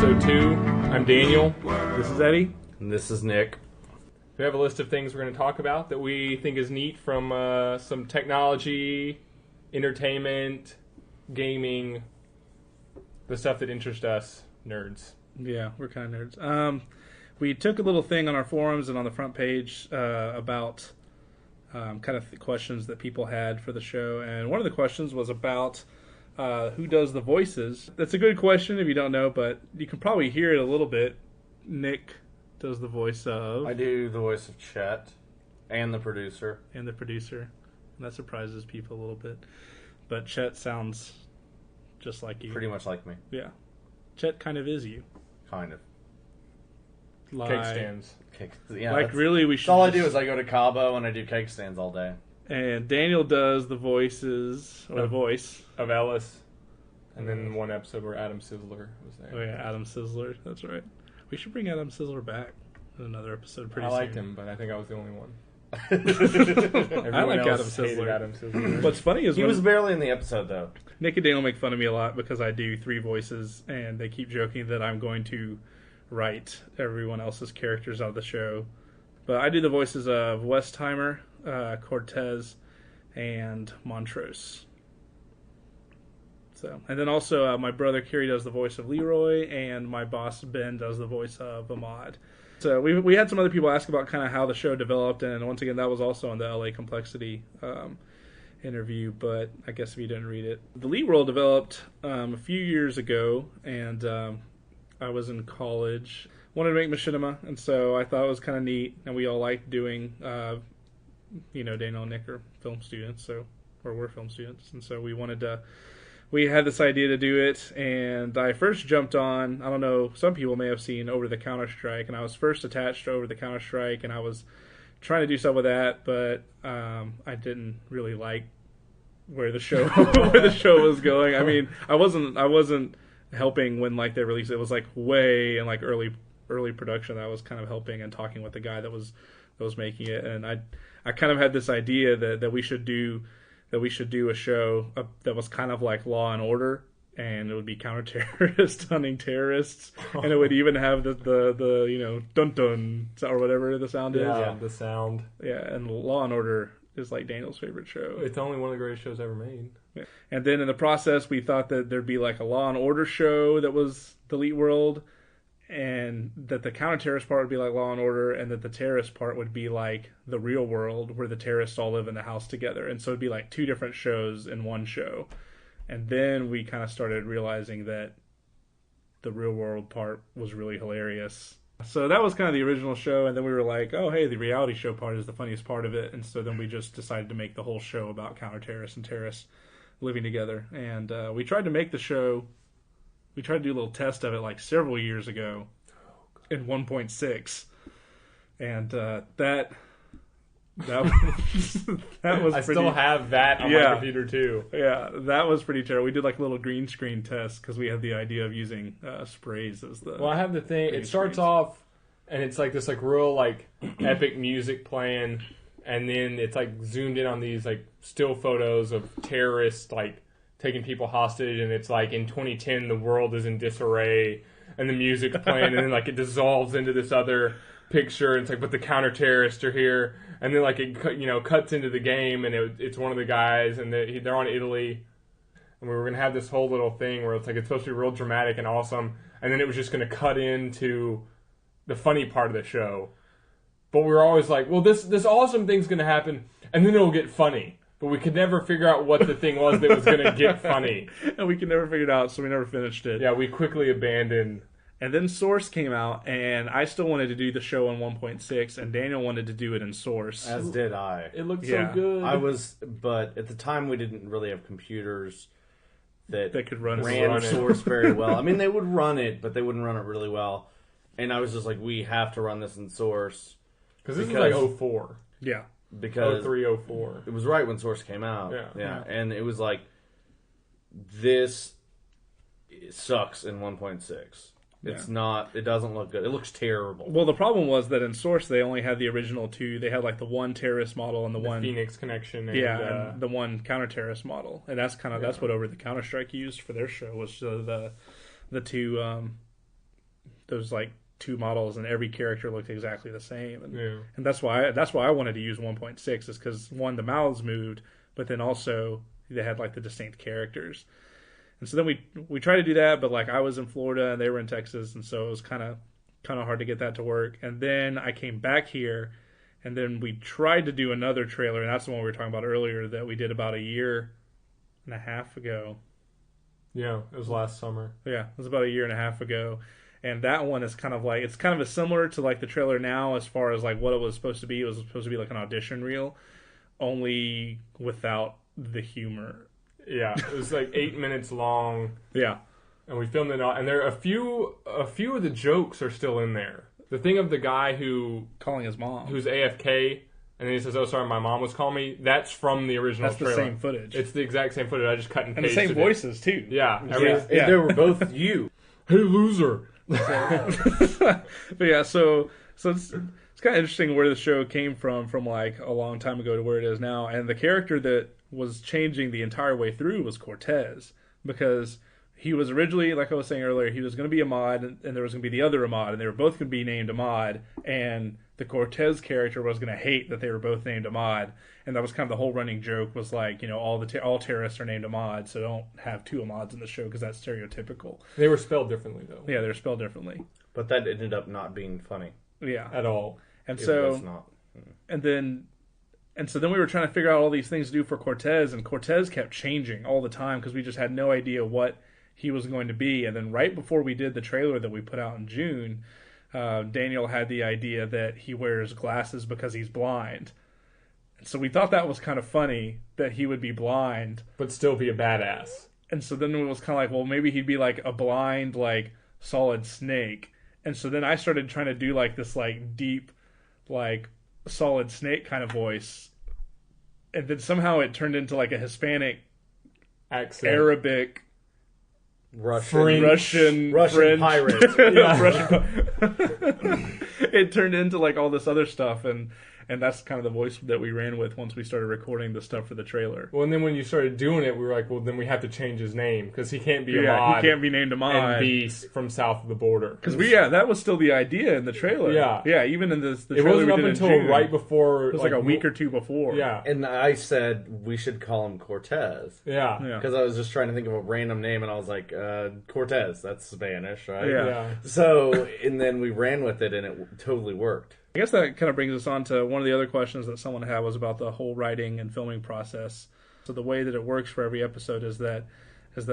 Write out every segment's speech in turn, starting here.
episode 2. I'm Daniel. This is Eddie. And this is Nick. We have a list of things we're going to talk about that we think is neat from some technology, entertainment, gaming, the stuff that interests us nerds. Yeah, we're kind of nerds. We took a little thing on our forums and on the front page about kind of questions that people had for the show. And one of the questions was about who does the voices. That's a good question if you don't know, but you can probably hear it a little bit. Nick does the voice of... I do the voice of Chet and the producer. And that surprises people a little bit. But Chet sounds just like you. Pretty much like me. Yeah. Chet kind of is you. Kind of. Cake stands. Yeah, like, really, we should... All I do is I go to Cabo and I do cake stands all day. And Daniel does the voices, or the voice. Of Ellis. And then one episode where Adam Sizzler was there. Oh yeah, Adam Sizzler. That's right. We should bring Adam Sizzler back in another episode pretty soon. soon. I liked him, but I think I was the only one. I like Adam Sizzler. What's funny is he was barely in the episode, though. Nick and Daniel make fun of me a lot because I do 3 voices, and they keep joking that I'm going to write everyone else's characters out of the show. But I do the voices of Westheimer, Cortez, and Montrose. So, and then also my brother Kerry does the voice of Leroy, and my boss Ben does the voice of Ahmad. So we had some other people ask about kind of how the show developed, and once again that was also on the LA Complexity interview, but I guess if you didn't read it. The Leet World developed a few years ago, and I was in college, wanted to make machinima, and so I thought it was kind of neat, and we all liked doing, Daniel and Nick are film students, we're film students, and so we had this idea to do it, and I first jumped on, I don't know, some people may have seen Over the Counter-Strike, and I was first attached to Over the Counter-Strike, and I was trying to do stuff with that, but I didn't really like where the show was going. I mean, I wasn't helping when they released it. It was way in early production. I was kind of helping and talking with the guy that was making it, and I kind of had this idea that we should do a show that was kind of like Law and Order, and it would be counter-terrorist hunting terrorists, and it would even have the dun dun or whatever the sound is. Yeah, the sound. Yeah, and Law and Order is Daniel's favorite show. It's only one of the greatest shows ever made. Yeah. And then in the process, we thought that there'd be a Law and Order show that was the Leet World, and that the counter-terrorist part would be like Law and Order, and that the terrorist part would be like the real world, where the terrorists all live in a house together. And so it'd be 2 different shows in one show. And then we kind of started realizing that the real world part was really hilarious. So that was kind of the original show, and then we were like, oh, hey, the reality show part is the funniest part of it. And so then we just decided to make the whole show about counter-terrorists and terrorists living together. And we tried to make the show... We tried to do a little test of it several years ago in 1.6, and that was I still have that on my computer too. Yeah, that was pretty terrible. We did a little green screen test because we had the idea of using sprays as the... Well, I have the thing. It starts off, and it's this real epic music playing, and then it's zoomed in on these still photos of terrorists taking people hostage, and it's in 2010 the world is in disarray, and the music's playing, and then it dissolves into this other picture, and it's but the counter-terrorists are here, and then it cuts into the game, and it's one of the guys, and they're on Italy, and we were going to have this whole little thing where it's supposed to be real dramatic and awesome, and then it was just going to cut into the funny part of the show. But we were always well, this awesome thing's going to happen, and then it'll get funny. But we could never figure out what the thing was that was going to get funny. And we could never figure it out, so we never finished it. Yeah, we quickly abandoned. And then Source came out, and I still wanted to do the show in 1.6, and Daniel wanted to do it in Source. As did I. It looked so good. But at the time we didn't really have computers that could run Source very well. I mean, they would run it, but they wouldn't run it really well. And I was just we have to run this in Source. Because this was 04. Yeah. Because 03, 04. It was right when Source came out. Yeah. And it was this sucks in 1.6. It's not, it doesn't look good. It looks terrible. Well, the problem was that in Source, they only had the original 2. They had the one terrorist model and the one... Phoenix connection. And, and the one counter-terrorist model. And that's that's what Over the Counter-Strike used for their show, was the 2 those like two models, and every character looked exactly the same. And Yeah. that's why I wanted to use 1.6 is because one, the mouths moved, but then also they had like the distinct characters. And so then we tried to do that, but like I was in Florida and they were in Texas, and so it was kind of hard to get that to work. And then I came back here, and then we tried to do another trailer, and that's the one we were talking about earlier that we did about a year and a half ago. Yeah, it was last summer. Yeah, it was about a year and a half ago. And that one is kind of like, it's kind of similar to like the trailer now as far as like what it was supposed to be. It was supposed to be like an audition reel, only without the humor. Yeah, it was like 8 minutes long. Yeah. And we filmed it all, and there are a few of the jokes are still in there. The thing of the guy Calling his mom. who's AFK, and then he says, "Oh, sorry, my mom was calling me." That's from the original That's trailer. the same footage. It's the exact same footage. I just cut and And the pasted same voices, too. Yeah. If they were both you. Hey, loser. But yeah, so it's kind of interesting where the show came from like a long time ago to where it is now. And the character that was changing the entire way through was Cortez, because he was originally, like I was saying earlier, he was going to be Ahmad, and there was going to be the other Ahmad, and they were both going to be named Ahmad, and the Cortez character was going to hate that they were both named Ahmad, and that was kind of the whole running joke was like, all terrorists are named Ahmad, so don't have two Ahmads in the show because that's stereotypical. They were spelled differently, though. Yeah, they're spelled differently. But that ended up not being funny. Yeah. At all. And It so, was not. And so then we were trying to figure out all these things to do for Cortez, and Cortez kept changing all the time because we just had no idea what he was going to be. And then right before we did the trailer that we put out in June, Daniel had the idea that he wears glasses because he's blind. And so we thought that was kind of funny that he would be blind, But still be a badass. and so then it was kind of like, well, maybe he'd be like a blind, like Solid Snake. And so then I started trying to do like this like deep, like Solid Snake kind of voice. And then somehow it turned into like a Hispanic, Accent. Arabic, French. Russian Russian French. pirates. Yeah, Russian. It turned into like all this other stuff, and that's kind of the voice that we ran with once we started recording the stuff for the trailer. Well, and then when you started doing it, we were like, well, then we have to change his name because he can't be Yeah, Ahmad he can't be named and Ahmad. be from south of the border. Because that was still the idea in the trailer. Yeah. Even in the It trailer wasn't we up did in until June. right before. It was like a week or two before. Yeah. And I said we should call him Cortez. Yeah. Yeah. Because I was just trying to think of a random name, and I was like, Cortez, that's Spanish, right? Yeah. Yeah. So, and then we ran with it, and it totally worked. I guess that kind of brings us on to one of the other questions that someone had was about the whole writing and filming process. So the way that it works for every episode is that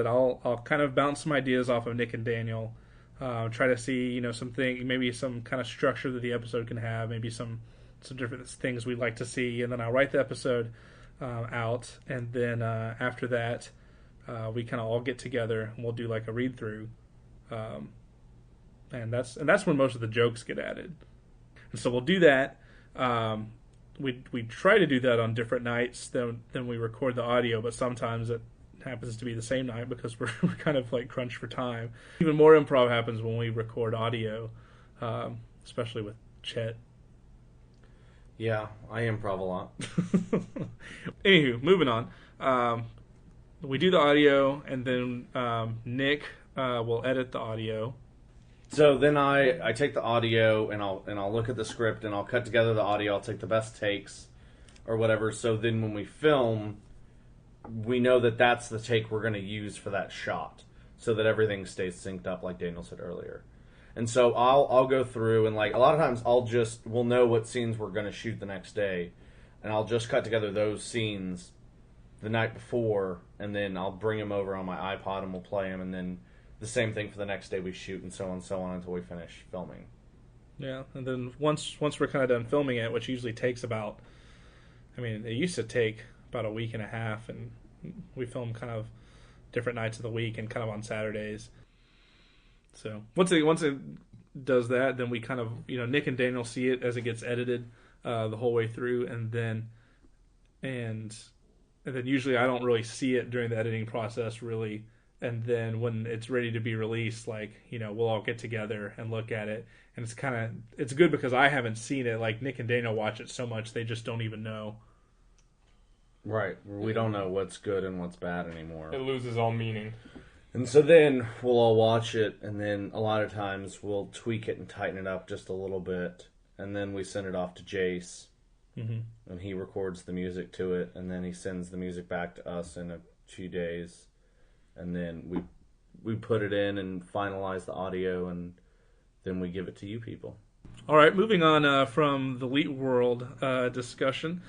I'll kind of bounce some ideas off of Nick and Daniel, try to see maybe some kind of structure that the episode can have, maybe some different things we'd like to see, and then I'll write the episode out, and then after that we kind of all get together and we'll do like a read through, and that's when most of the jokes get added. And so we'll do that. We try to do that on different nights than we record the audio, but sometimes it happens to be the same night because we're kind of like crunched for time. Even more improv happens when we record audio, especially with Chet. Yeah, I improv a lot. Anywho, moving on. We do the audio, and then Nick will edit the audio. So then I take the audio and I'll look at the script and I'll cut together the audio. I'll take the best takes or whatever. So then when we film, we know that that's the take we're going to use for that shot, so that everything stays synced up, like Daniel said earlier. And so I'll go through and like a lot of times we'll know what scenes we're going to shoot the next day, and I'll just cut together those scenes the night before, and then I'll bring them over on my iPod and we'll play them, and then the same thing for the next day we shoot, and so on until we finish filming. Yeah, and then once we're kind of done filming it, which usually takes about, it used to take about a week and a half, and we film kind of different nights of the week and kind of on Saturdays. So once it does that, then we kind of, Nick and Daniel see it as it gets edited the whole way through, and then usually I don't really see it during the editing process really. And then when it's ready to be released, we'll all get together and look at it. And it's good because I haven't seen it. Like, Nick and Daniel watch it so much, they just don't even know. Right. We don't know what's good and what's bad anymore. It loses all meaning. And so then we'll all watch it, and then a lot of times we'll tweak it and tighten it up just a little bit, and then we send it off to Jace, and he records the music to it, and then he sends the music back to us in a few days, and then we put it in and finalize the audio, and then we give it to you people. All right, moving on from the Leet World discussion,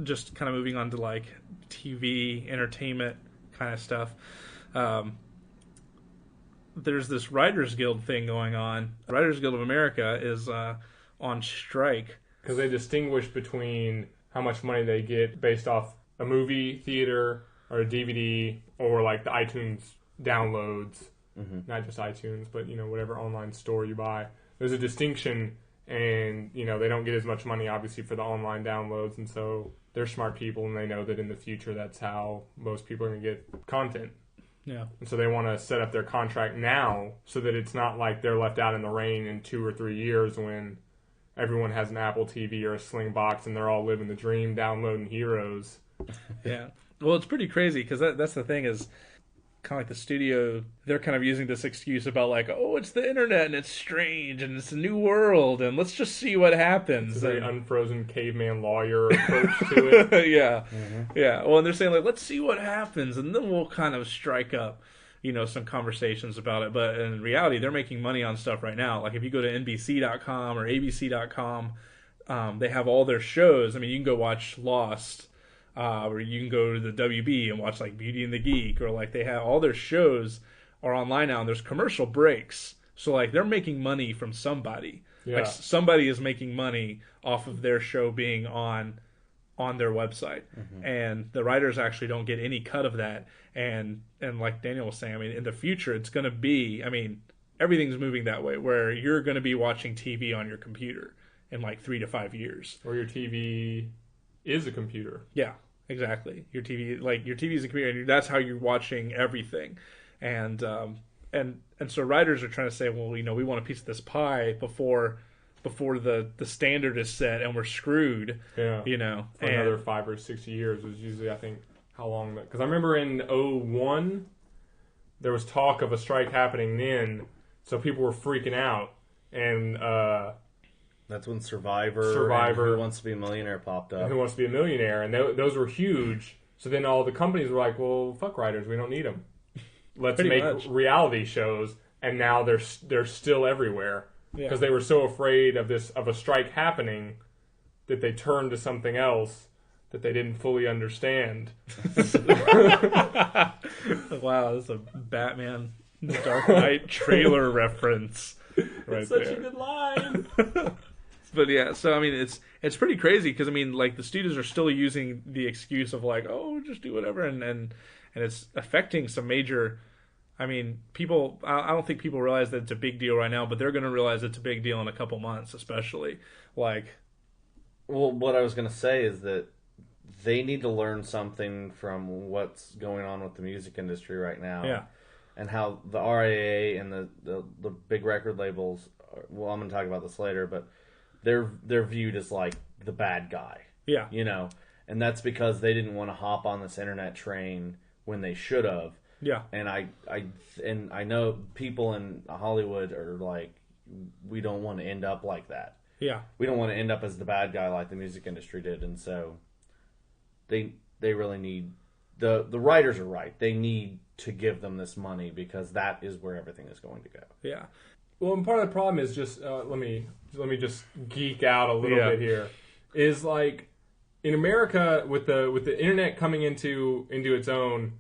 just kind of moving on to like TV, entertainment kind of stuff. There's this Writers Guild thing going on. The Writers Guild of America is on strike. Because they distinguish between how much money they get based off a movie theater or a DVD or like the iTunes downloads. Not just iTunes, but whatever online store you buy. There's a distinction, and they don't get as much money obviously for the online downloads, and so they're smart people and they know that in the future that's how most people are going to get content. Yeah. And so they want to set up their contract now so that it's not like they're left out in the rain in 2 or 3 years when everyone has an Apple TV or a Sling box and they're all living the dream downloading Heroes. Yeah. Well, it's pretty crazy because that's the thing is kind of like the studio, they're kind of using this excuse about like, oh, it's the internet and it's strange and it's a new world and let's just see what happens. It's a very unfrozen caveman lawyer approach to it. Yeah. Yeah. Well, and they're saying like, let's see what happens and then we'll kind of strike up, some conversations about it. But in reality, they're making money on stuff right now. Like if you go to NBC.com or ABC.com, they have all their shows. I mean, you can go watch Lost. Or you can go to the WB and watch like Beauty and the Geek, or like they have all their shows are online now and there's commercial breaks. So like they're making money from somebody. Yeah. Like somebody is making money off of their show being on their website. And the writers actually don't get any cut of that. And like Daniel was saying, I mean, in the future it's going to be, everything's moving that way where you're going to be watching TV on your computer in like 3 to 5 years. Or your TV is a computer. Yeah, exactly. Your TV is a computer, and that's how you're watching everything. And so writers are trying to say, well, we want a piece of this pie before the standard is set, and we're screwed. Yeah. For another 5 or 6 years was usually, I think, how long that. Because I remember in 2001, there was talk of a strike happening then, so people were freaking out, and that's when Survivor and Who Wants to Be a Millionaire popped up. Who Wants to Be a Millionaire, and those were huge. So then all the companies were like, well, fuck writers, we don't need them. Let's make reality shows, and now they're still everywhere. Because they were so afraid of a strike happening that they turned to something else that they didn't fully understand. Wow, that's a Batman Dark Knight trailer reference. Right, it's such a good line. But yeah, so it's pretty crazy because like the studios are still using the excuse of like, oh, just do whatever, and it's affecting some major. People. I don't think people realize that it's a big deal right now, but they're going to realize it's a big deal in a couple months, especially. Well, what I was going to say is that they need to learn something from what's going on with the music industry right now. Yeah. And how the RIAA and the big record labels. Well, I'm going to talk about this later, but they're viewed as like the bad guy. Yeah. And that's because they didn't want to hop on this internet train when they should have. Yeah. And I know people in Hollywood are like, we don't want to end up like that. Yeah. We don't want to end up as the bad guy like the music industry did, and so they really need the writers are right. They need to give them this money because that is where everything is going to go. Yeah. Well, and part of the problem is just let me just geek out a little bit here. Is like in America with the internet coming into its own,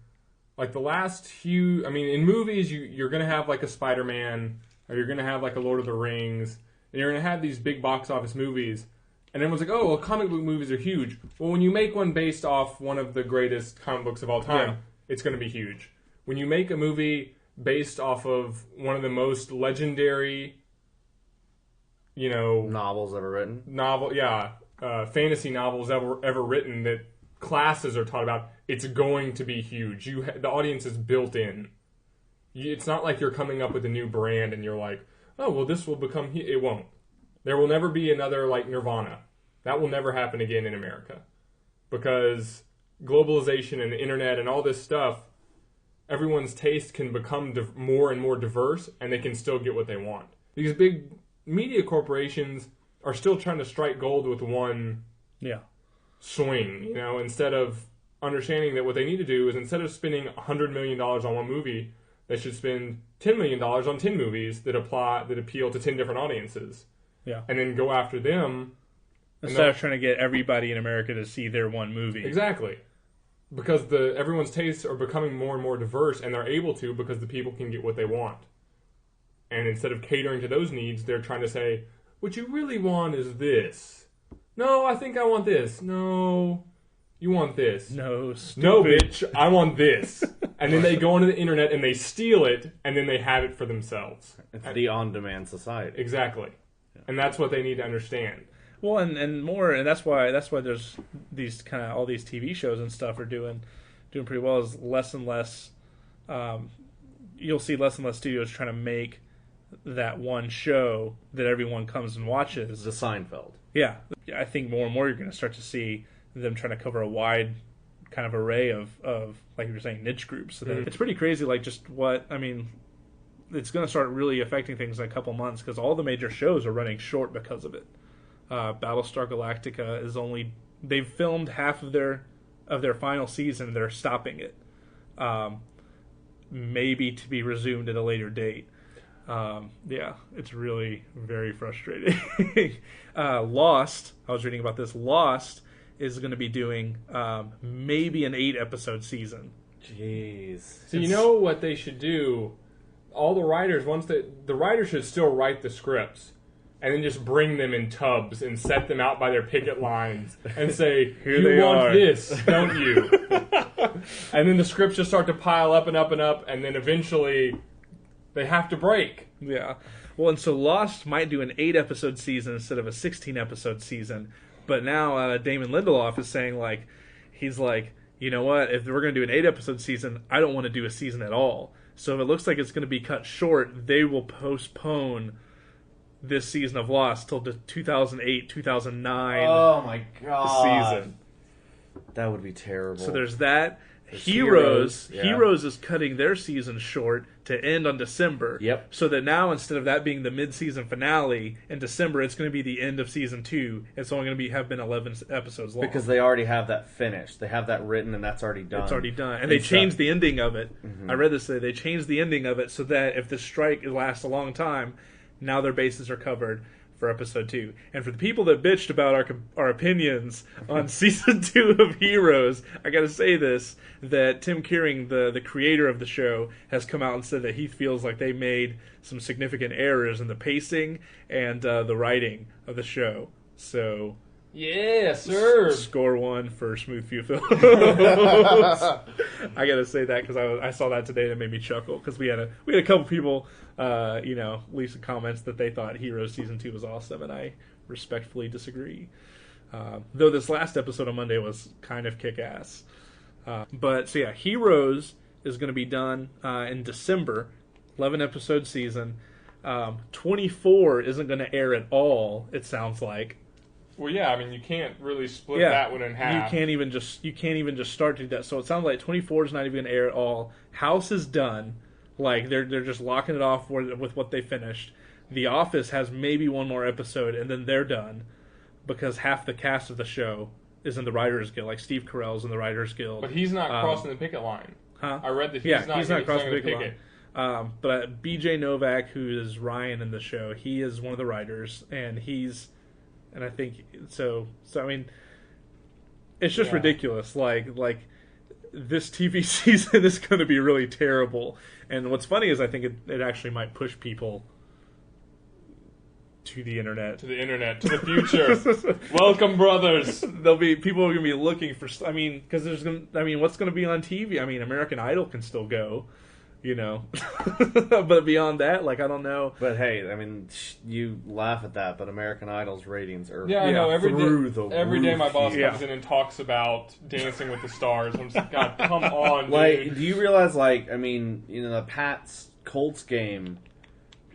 like the last few. In movies you're gonna have like a Spider-Man, or you're gonna have like a Lord of the Rings, and you're gonna have these big box office movies, and everyone's like, oh, well, comic book movies are huge. Well, when you make one based off one of the greatest comic books of all time, it's gonna be huge. When you make a movie based off of one of the most legendary, novels ever written. Fantasy novels ever written that classes are taught about, it's going to be huge. The audience is built in. It's not like you're coming up with a new brand and you're like, oh, well, this will become... It won't. There will never be another like Nirvana. That will never happen again in America. Because globalization and the internet and all this stuff, everyone's taste can become more and more diverse, and they can still get what they want. These big media corporations are still trying to strike gold with one swing, you know, instead of understanding that what they need to do is, instead of spending $100 million on one movie, they should spend $10 million on 10 movies that appeal to 10 different audiences. Yeah. And then go after them. Instead of trying to get everybody in America to see their one movie. Exactly. Because everyone's tastes are becoming more and more diverse, and they're able to because the people can get what they want. And instead of catering to those needs, they're trying to say, what you really want is this. No, I think I want this. No, you want this. No, stupid. No, bitch, I want this. And then they go onto the internet and they steal it, and then they have it for themselves. It's the on-demand society. Exactly. Yeah. And that's what they need to understand. Well, and more, and that's why there's these kind of all these TV shows and stuff are doing pretty well. Is less and less, you'll see less and less studios trying to make that one show that everyone comes and watches. The Seinfeld. Yeah, I think more and more you're going to start to see them trying to cover a wide kind of array of like you were saying, niche groups. So it's pretty crazy. Like just it's going to start really affecting things in a couple months because all the major shows are running short because of it. Battlestar Galactica they've filmed half of their final season and they're stopping it. Maybe to be resumed at a later date. It's really very frustrating. Lost, I was reading about this. Lost is going to be doing maybe an 8-episode season. Jeez. So you know what they should do? All the writers, the writers should still write the scripts. And then just bring them in tubs and set them out by their picket lines and say, you want this, don't you? And then the scripts just start to pile up and up and up, and then eventually they have to break. Yeah. Well, and so Lost might do an 8-episode season instead of a 16-episode season. But now Damon Lindelof is saying, he's like, you know what? If we're going to do an 8-episode season, I don't want to do a season at all. So if it looks like it's going to be cut short, they will postpone this season of Lost till the 2008-2009 oh my god season. That would be terrible. So there's that. There's Heroes yeah. Heroes is cutting their season short to end on December. Yep. So that now instead of that being the mid-season finale in December, it's going to be the end of season 2. It's only going to have been 11 episodes long. Because they already have that finished. They have that written and that's already done. It's already done. And they changed the ending of it. I read this today. They changed the ending of it so that if the strike lasts a long time, now their bases are covered for episode 2. And for the people that bitched about our opinions on season 2 of Heroes, I gotta say this, that Tim Keating, the creator of the show, has come out and said that he feels like they made some significant errors in the pacing and the writing of the show. So Yeah, sir. Score 1 for Smooth Few Films. I gotta say that because I saw that today and it made me chuckle because we had a couple people leave some comments that they thought Heroes Season 2 was awesome, and I respectfully disagree. Though this last episode on Monday was kind of kick-ass. But Heroes is going to be done in December, 11-episode season. 24 isn't going to air at all, it sounds like. Well, yeah, I mean, you can't really split that one in half. You can't even just start to do that. So it sounds like 24 is not even going to air at all. House is done. Like they're just locking it off with what they finished. The Office has maybe one more episode and then they're done because half the cast of the show is in the Writers Guild. Like Steve Carell's in the Writers Guild. But he's not crossing the picket line. Huh? I read that he's not crossing the picket line. But BJ Novak, who is Ryan in the show, he is one of the writers, and I think so. I mean, it's just ridiculous. Like this TV season is going to be really terrible. And what's funny is I think it actually might push people to the internet. To the future. Welcome, brothers. People are going to be looking for. I mean, because what's going to be on TV? I mean, American Idol can still go. But beyond that, I don't know. But hey, I mean, you laugh at that, but American Idol's ratings are I know. Every day my boss Yeah. comes in and talks about Dancing with the Stars. I'm just God, come on, dude. Do you realize, the Pats Colts game,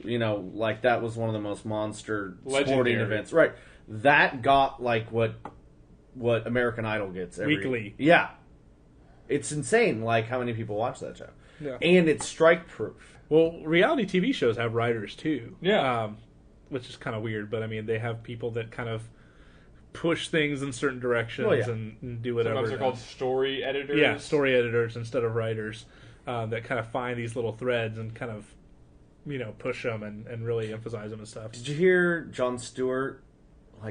that was one of the most monster sporting events, right? That got what American Idol gets every weekly. Yeah, it's insane. How many people watch that show? Yeah. And it's strike proof. Well, reality TV shows have writers too. Yeah. Which is kind of weird, but I mean, they have people that kind of push things in certain directions and do whatever. Sometimes they're called story editors. Yeah, story editors instead of writers that kind of find these little threads and kind of, push them and really emphasize them and stuff. Did you hear Jon Stewart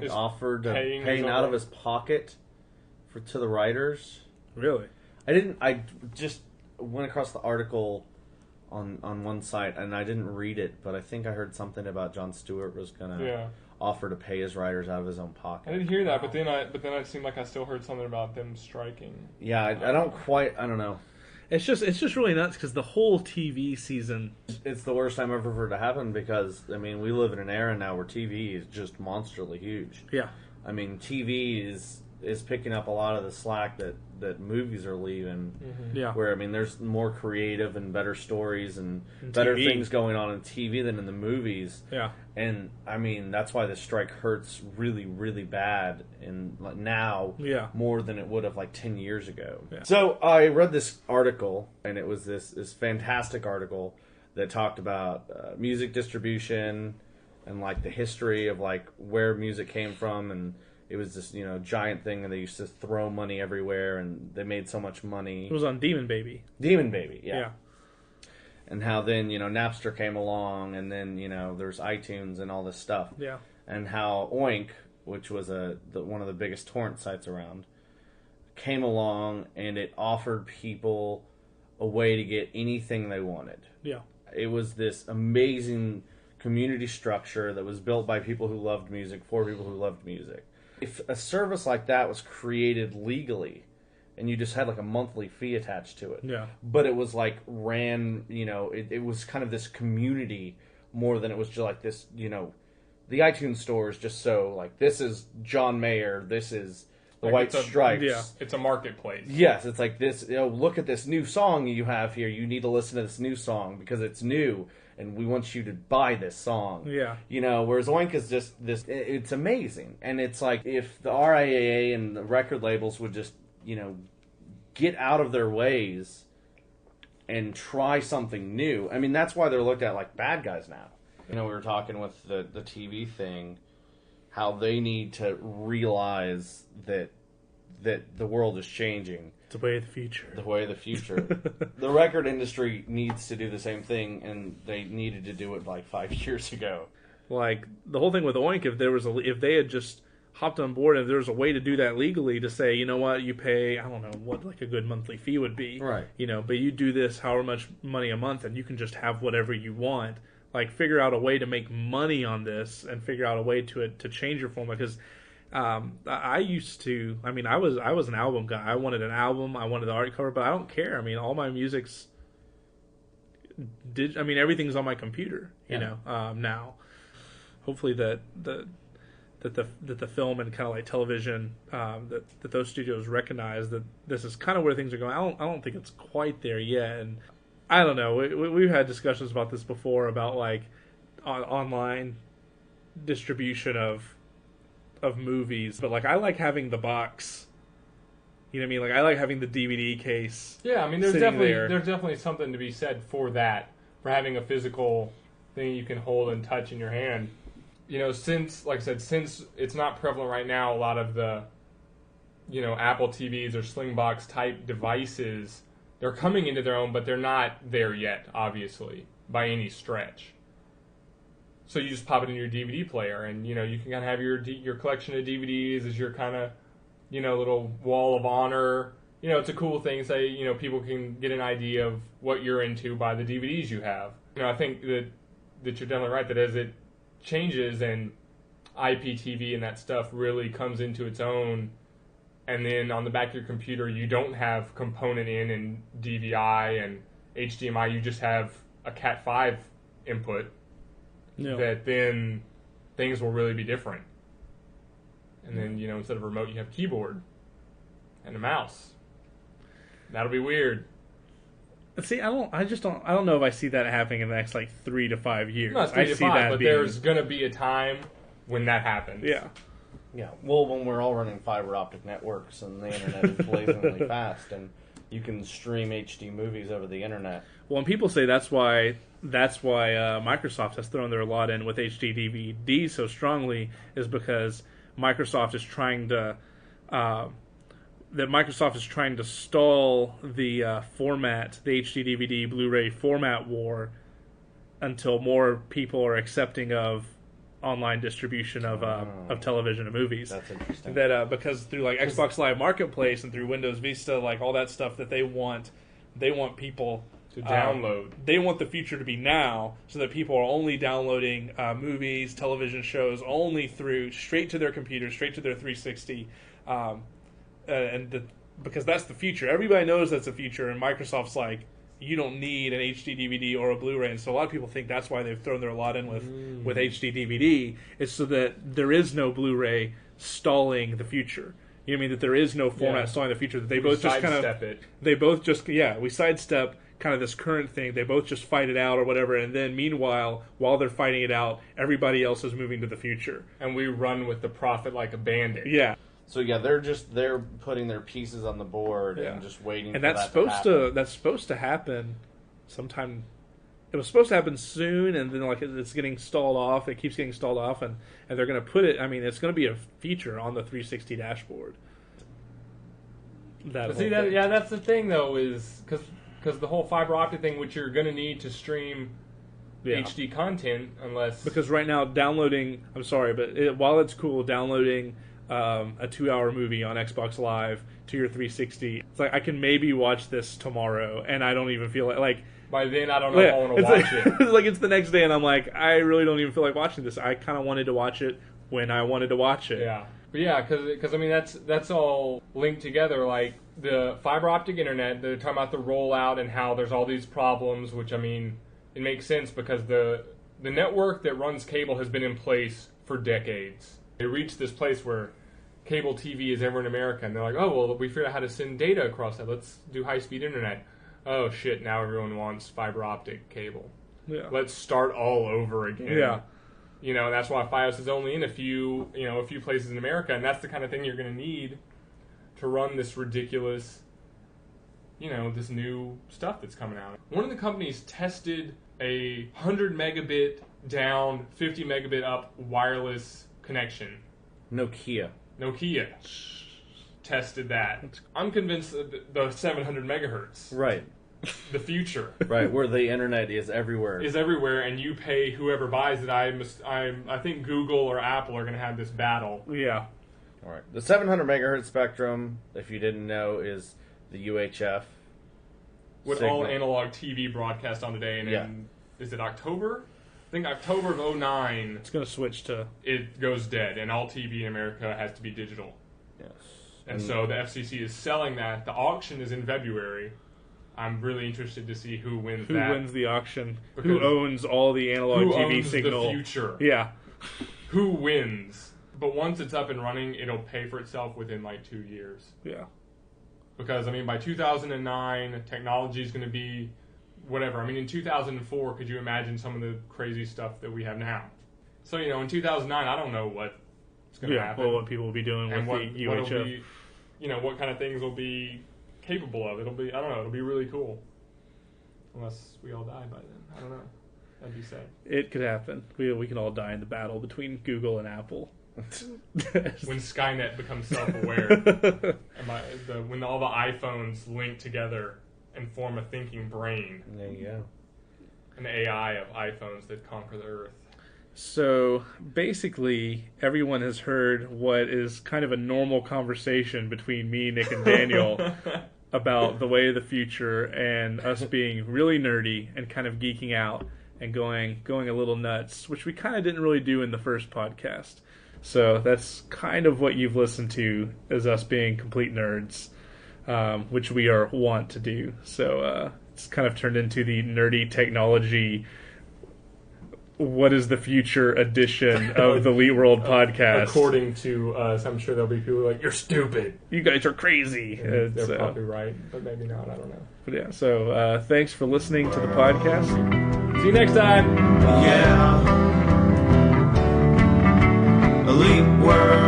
Just offered to paying paying his out own- of his pocket to the writers? Really? I just went across the article on one site and I didn't read it, but I think I heard something about Jon Stewart was gonna offer to pay his writers out of his own pocket. I didn't hear that, but then it seemed like I still heard something about them striking. Yeah, I don't know. It's just really nuts because the whole TV season. It's the worst time ever for it to happen because, I mean, we live in an era now where TV is just monstrally huge. Yeah. I mean, TV is picking up a lot of the slack that movies are leaving. Mm-hmm. Yeah. Where, I mean, there's more creative and better stories and better TV. things going on in TV than in the movies. Yeah. And, I mean, that's why the strike hurts really, really bad now more than it would have 10 years ago. Yeah. So I read this article, and it was this fantastic article that talked about music distribution and, the history of, where music came from. And it was this, giant thing, and they used to throw money everywhere, and they made so much money. It was on Demon Baby. Demon Baby, yeah. And how then, Napster came along, and then, there's iTunes and all this stuff. Yeah. And how Oink, which was one of the biggest torrent sites around, came along, and it offered people a way to get anything they wanted. Yeah. It was this amazing community structure that was built by people who loved music for people who loved music. If a service like that was created legally, and you just had a monthly fee attached to it. Yeah. But it was ran, it was kind of this community more than it was just this, the iTunes store is just so this is John Mayer, this is the White Stripes. Yeah, it's a marketplace. Yes, it's this, look at this new song you have here. You need to listen to this new song because it's new and we want you to buy this song. Yeah. Whereas Oink is just this, it's amazing. And it's if the RIAA and the record labels would just, get out of their ways and try something new. I mean, that's why they're looked at like bad guys now. We were talking with the TV thing, how they need to realize that the world is changing. It's the way of the future. The way of the future. The record industry needs to do the same thing, and they needed to do it 5 years ago. The whole thing with Oink, if they had just hopped on board, and if there was a way to do that legally, to say, you know what, you pay, I don't know what a good monthly fee would be, right? But you do this however much money a month, and you can just have whatever you want. Figure out a way to make money on this, and figure out a way to change your format. Because I used to, I was an album guy. I wanted an album, I wanted the art cover, but I don't care. all my music's everything's on my computer, now. Hopefully that the film and kind of television that those studios recognize that this is kind of where things are going. I don't think it's quite there yet, and I don't know. We've had discussions about this before about online distribution of movies, but I like having the box. You know what I mean? I like having the DVD case. Yeah, there's definitely something to be said for that, for having a physical thing you can hold and touch in your hand. Since it's not prevalent right now, a lot of the, Apple TVs or Slingbox type devices, they're coming into their own, but they're not there yet, obviously, by any stretch. So you just pop it in your DVD player, and, you can kind of have your collection of DVDs as your kind of, little wall of honor. It's a cool thing. Say, people can get an idea of what you're into by the DVDs you have. I think that you're definitely right, that as it changes and IPTV and that stuff really comes into its own, and then on the back of your computer you don't have component in and DVI and HDMI, you just have a Cat5 input, that then things will really be different. And then, instead of remote you have keyboard and a mouse. That'll be weird. See, I don't know if I see that happening in the next 3 to 5 years. Not 3 to 5, but there's going to be a time when that happens. Yeah. Yeah. Well, when we're all running fiber optic networks and the internet is blazingly fast, and You can stream HD movies over the internet. Well, and people say that's why Microsoft has thrown their lot in with HD DVD so strongly, is because Microsoft is trying to stall the format, the HD DVD Blu-ray format war, until more people are accepting of online distribution of television and movies. That's interesting. That because through like Xbox Live Marketplace and through Windows Vista, like all that stuff that they want people to download. They want the future to be now, so that people are only downloading movies, television shows, only straight to their computer, straight to their 360, because that's the future. Everybody knows that's the future, and Microsoft's like, you don't need an HD DVD or a Blu-ray, and so a lot of people think that's why they've thrown their lot in with HD DVD. It's so that there is no Blu-ray stalling the future. You know what I mean? That there is no format stalling the future. That they both just kind of we sidestep kind of this current thing. They both just fight it out or whatever, and then meanwhile, while they're fighting it out, everybody else is moving to the future, and we run with the profit like a bandit. Yeah. So yeah, they're putting their pieces on the board and just waiting. And for that's supposed to happen sometime. It was supposed to happen soon, and then like it's getting stalled off. It keeps getting stalled off, and they're going to put it. I mean, it's going to be a feature on the 360 dashboard. That's the thing though, is because the whole fiber optic thing, which you're going to need to stream HD content, because right now downloading. I'm sorry, but while it's cool downloading a 2-hour movie on Xbox Live to your 360, it's like I can maybe watch this tomorrow, and I don't even feel like by then I don't know if I want to watch it. It's like it's the next day, and I'm like, I really don't even feel like watching this. I kind of wanted to watch it when I wanted to watch it. Yeah, but yeah, because I mean that's all linked together. Like the fiber optic internet, they're talking about the rollout and how there's all these problems, which I mean it makes sense because the network that runs cable has been in place for decades. They reached this place where cable TV is everywhere in America, and they're like, oh, well, we figured out how to send data across that. Let's do high-speed internet. Oh, shit, now everyone wants fiber optic cable. Yeah. Let's start all over again. Yeah. You know, that's why Fios is only in a few places in America, and that's the kind of thing you're going to need to run this ridiculous, this new stuff that's coming out. One of the companies tested a 100 megabit down, 50 megabit up wireless connection. Nokia tested that. I'm convinced that the 700 megahertz, right, the future, right, where the internet is everywhere, and you pay whoever buys it. I think Google or Apple are going to have this battle. Yeah. All right. The 700 megahertz spectrum, if you didn't know, is the UHF. With signal. all analog TV broadcast on today, and then is it October? I think October of 2009. It's going to switch to... It goes dead, and all TV in America has to be digital. Yes. And so the FCC is selling that. The auction is in February. I'm really interested to see who wins that. Who wins the auction? Who owns all the analog TV signal? Who owns the future? Yeah. Who wins? But once it's up and running, it'll pay for itself within like 2 years. Yeah. Because, I mean, by 2009, technology is going to be... whatever. I mean, in 2004, could you imagine some of the crazy stuff that we have now? So, in 2009, I don't know what's going to happen. Well, what people will be doing with the UHF. What kind of things will be capable of. It'll be, I don't know, it'll be really cool. Unless we all die by then. I don't know. That'd be sad. It could happen. We can all die in the battle between Google and Apple. When Skynet becomes self-aware. When all the iPhones link together and form a thinking brain. There you go. An AI of iPhones that conquer the Earth. So basically, everyone has heard what is kind of a normal conversation between me, Nick, and Daniel about the way of the future and us being really nerdy and kind of geeking out and going a little nuts, which we kind of didn't really do in the first podcast. So that's kind of what you've listened to, is us being complete nerds. Which we are wont to do. So it's kind of turned into the nerdy technology, what is the future edition of the Leet World podcast. According to us, I'm sure there'll be people like, you're stupid. You guys are crazy. They're probably right, but maybe not, I don't know. But yeah, so thanks for listening to the podcast. See you next time. Yeah. Leet World.